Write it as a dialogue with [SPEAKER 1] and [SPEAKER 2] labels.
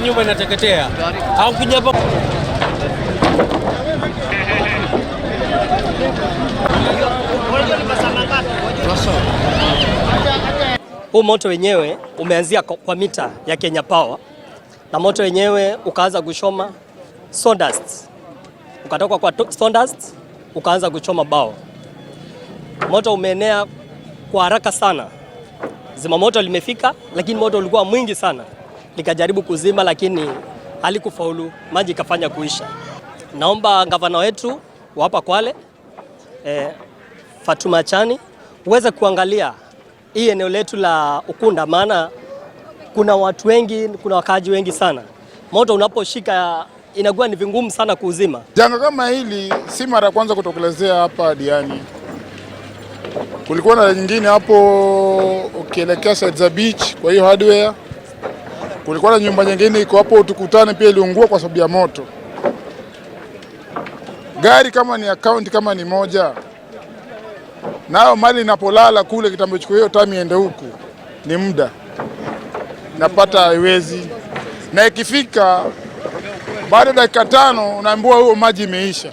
[SPEAKER 1] nyumba inateketea. Au kuja hapo.
[SPEAKER 2] Huu moto wenyewe umeanzia kwa mita ya Kenya Power, na moto wenyewe ukaanza kuchoma sawdust, ukatoka kwa sawdust ukaanza kuchoma bao. Moto umeenea kwa haraka sana. Zimamoto limefika, lakini moto ulikuwa mwingi sana. Likajaribu kuzima lakini halikufaulu, maji kafanya kuisha. Naomba gavana wetu wa hapa Kwale, Fatuma Chani, uweze kuangalia hii eneo letu la Ukunda, maana kuna watu wengi, kuna wakaaji wengi sana. Moto unaposhika inakuwa ni vingumu sana kuuzima.
[SPEAKER 3] Janga kama hili si mara ya kwanza kutokelezea hapa Diani. Kulikuwa na nyingine hapo ukielekea side za beach, kwa hiyo hardware. Kulikuwa na nyumba nyingine iko hapo Tukutane pia iliungua kwa sababu ya moto. Gari kama ni account kama ni moja, nao mali inapolala kule kitambo chukua hiyo time iende huku ni muda napata haiwezi, na ikifika baada ya dakika 5 unaambiwa huo maji imeisha.